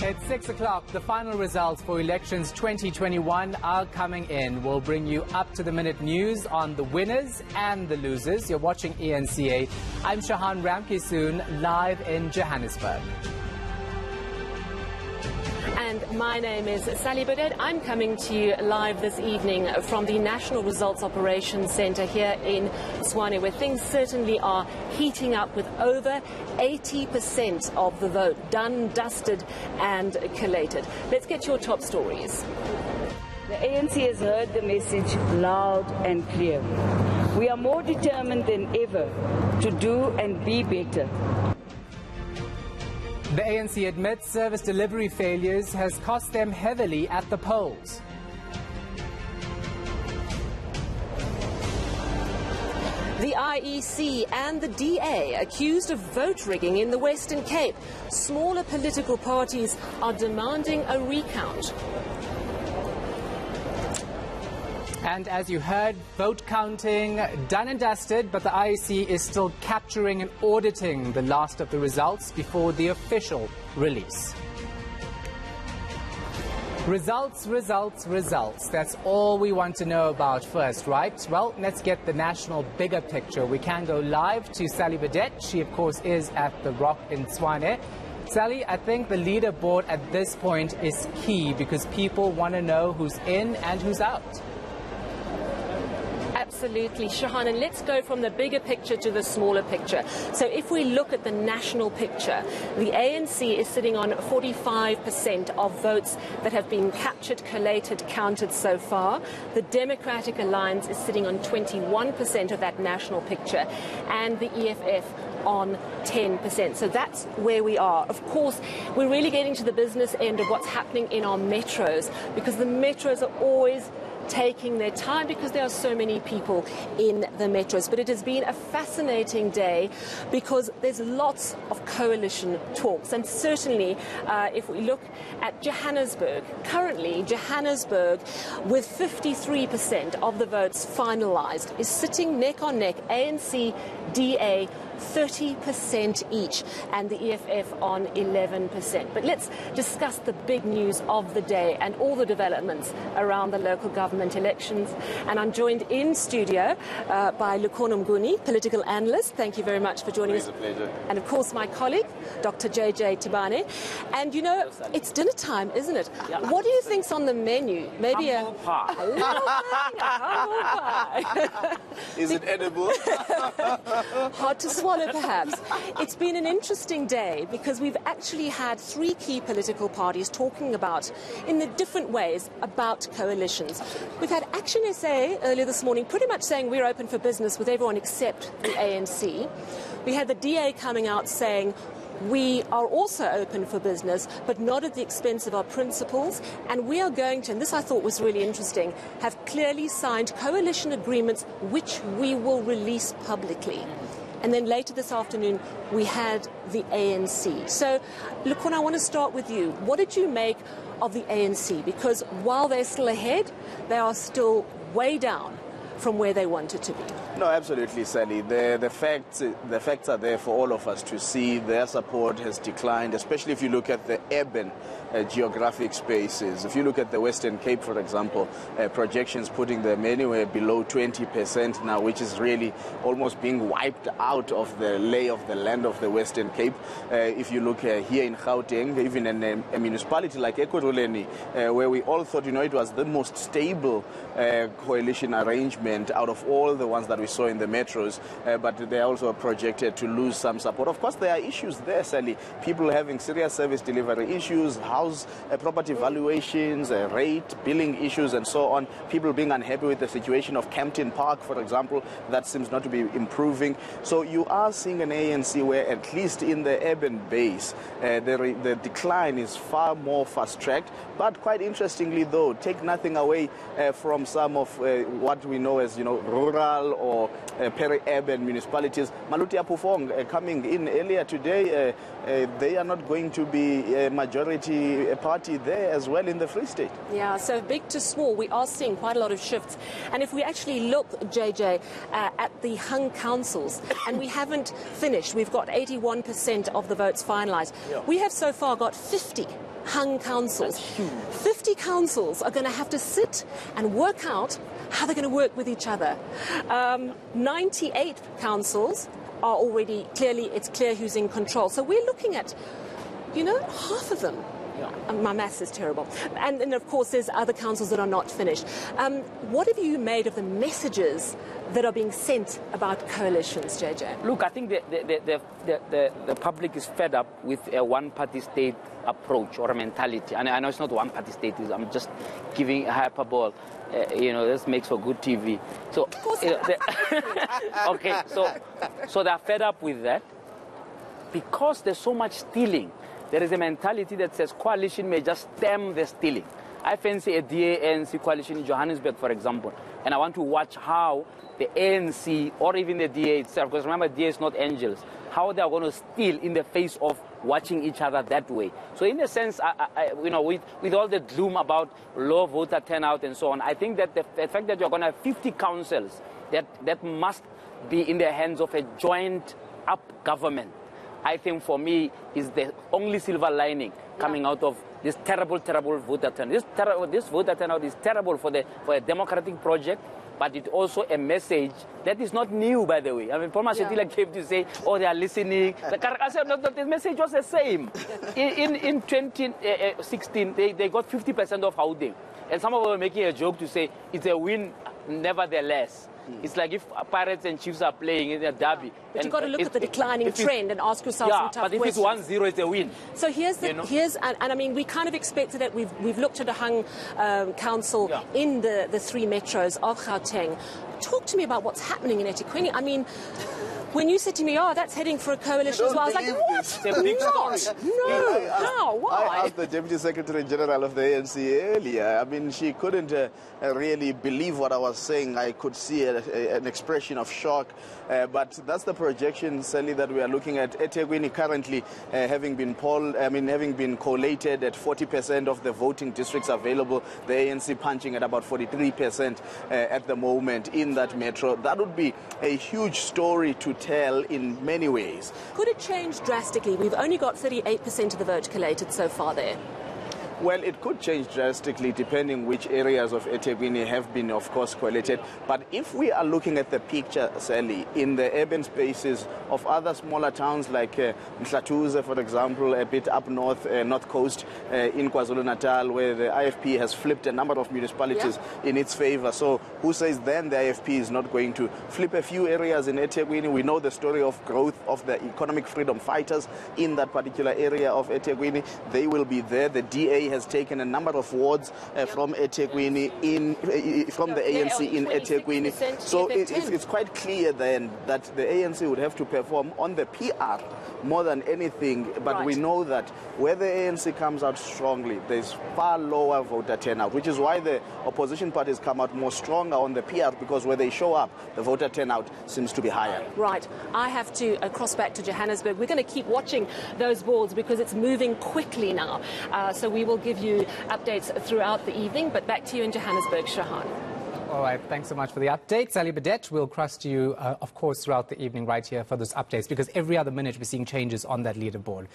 It's 6 o'clock. The final results for elections 2021 are coming in. We'll bring you up-to-the-minute news on the winners and the losers. You're watching eNCA. I'm Tswhane Ramkisoon, live in Johannesburg. And my name is Sally Burdett. I'm coming to you live this evening from the National Results Operations Centre here in Tswhane, where things certainly are heating up with over 80% of the vote done, dusted and collated. Let's get your top stories. The ANC has heard the message loud and clear. We are more determined than ever to do and be better. The ANC admits service delivery failures has cost them heavily at the polls. The IEC and the DA accused of vote rigging in the Western Cape. Smaller political parties are demanding a recount. And as you heard, vote counting done and dusted, but the IEC is still capturing and auditing the last of the results before the official release. Results, results, results. That's all we want to know about first, right? Well, let's get the national bigger picture. We can go live to Sally Burdett. She, of course, is at the Rock in Tswhane. Sally, I think the leaderboard at this point is key because people want to know who's in and who's out. Absolutely, Tswhane, and let's go from the bigger picture to the smaller picture. So if we look at the national picture, the ANC is sitting on 45% of votes that have been captured, collated, counted so far. The Democratic Alliance is sitting on 21% of that national picture, and the EFF on 10%. So that's where we are. Of course, we're really getting to the business end of what's happening in our metros, because the metros are always taking their time because there are so many people in the metros. But it has been a fascinating day because there's lots of coalition talks. And certainly, if we look at Johannesburg, currently Johannesburg, with 53% of the votes finalised, is sitting neck on neck, ANC, DA, 30% each, and the EFF on 11%. But let's discuss the big news of the day and all the developments around the local government elections. And I'm joined in studio by MNGUNI, political analyst. Thank you very much for joining us. It's a pleasure. And of course, my colleague, Dr. Tswhane. And you know, it's dinner time, isn't it? Yeah. What do you think's on the menu? Maybe humble pie. Humble pie. Is it edible? Hard to swallow, perhaps. It's been an interesting day because we've actually had three key political parties talking about, in the different ways, about coalitions. We've had Action SA earlier this morning pretty much saying we're open for business with everyone except the ANC. We had the DA coming out saying we are also open for business, but not at the expense of our principles. And we are going to, and this I thought was really interesting, have clearly signed coalition agreements which we will release publicly. And then later this afternoon, we had the ANC. So, LUKHONA, I want to start with you. What did you make of the ANC? Because while they're still ahead, they are still way down from where they wanted to be. No, absolutely, Sally. The facts are there for all of us to see. Their support has declined, especially if you look at the urban geographic spaces. If you look at the Western Cape, for example, projections putting them anywhere below 20% now, which is really almost being wiped out of the lay of the land of the Western Cape. If you look here in Gauteng, even in a municipality like Ekurhuleni, where we all thought, it was the most stable coalition arrangement out of all the ones that we saw in the metros, but they are also projected to lose some support. Of course, there are issues there, Sally. People having serious service delivery issues, house property valuations, rate, billing issues, and so on. People being unhappy with the situation of Campton Park, for example, that seems not to be improving. So you are seeing an ANC where, at least in the urban base, the decline is far more fast-tracked. But quite interestingly, though, take nothing away from some of what we know as, rural or peri-urban municipalities. Maluti Apufong coming in earlier today, they are not going to be a majority party there as well in the Free State. Yeah, so big to small, we are seeing quite a lot of shifts. And if we actually look, JJ, at the hung councils, and we haven't finished, we've got 81% of the votes finalised. Yeah. We have so far got 50 hung councils. 50 councils are going to have to sit and work out how they're going to work with each other. 98 councils are already it's clear who's in control. So we're looking at, half of them. Yeah. My maths is terrible. And then, of course, there's other councils that are not finished. What have you made of the messages that are being sent about coalitions, JJ? Look, I think the public is fed up with a one-party state approach or a mentality. And I know it's not one-party state. I'm just giving a hyperbole. This makes for good TV. So, okay, so they're fed up with that because there's so much stealing. There is a mentality that says coalition may just stem the stealing. I fancy a DA-ANC coalition in Johannesburg, for example, and I want to watch how the ANC or even the DA itself, because remember, DA is not angels, how they are going to steal in the face of watching each other that way. So in a sense, with all the gloom about low voter turnout and so on, I think that the fact that you're going to have 50 councils that must be in the hands of a joint-up government, I think for me is the only silver lining coming out of this terrible voter turnout. This voter turnout is terrible for a democratic project, but it's also a message that is not new, by the way. I mean, Paul Mashatila came to say, they are listening. The message was the same. In 2016, they got 50% of housing. And some of them were making a joke to say it's a win nevertheless. It's like if Pirates and Chiefs are playing in a derby. But you've got to look at the declining trend and ask yourself some tough questions. But if it's 1-0, it's a win. So and I mean, we kind of expected it. We've looked at a hung council in the three metros of Gauteng. Talk to me about what's happening in eThekwini. I mean, when you said to me, that's heading for a coalition as well, I was like, what? It's a big story. No. How? Why? I asked the Deputy Secretary General of the ANC earlier. I mean, she couldn't really believe what I was saying. I could see an expression of shock. But that's the projection, Sally, that we are looking at. eThekwini currently having been collated at 40% of the voting districts available. The ANC punching at about 43% at the moment in that metro. That would be a huge story to tell in many ways. Could it change drastically? We've only got 38% of the vote collated so far there. Well, it could change drastically depending which areas of eThekwini have been, of course, collated. But if we are looking at the picture, Sally, in the urban spaces of other smaller towns like Mhlatuze, for example, a bit up north, north coast in KwaZulu-Natal, where the IFP has flipped a number of municipalities in its favor. So who says then the IFP is not going to flip a few areas in eThekwini? We know the story of growth of the economic freedom fighters in that particular area of eThekwini. They will be there. The DA has taken a number of wards from eThekwini from the ANC in eThekwini. So it's quite clear then that the ANC would have to perform on the PR more than anything. But we know that where the ANC comes out strongly, there's far lower voter turnout, which is why the opposition parties come out more stronger on the PR, because where they show up, the voter turnout seems to be higher. Right. I have to cross back to Johannesburg. We're going to keep watching those boards because it's moving quickly now. So we will give you updates throughout the evening. But back to you in Johannesburg, Tswhane. All right, thanks so much for the update. Sally Burdett will cross to you, of course, throughout the evening right here for those updates, because every other minute we're seeing changes on that leaderboard.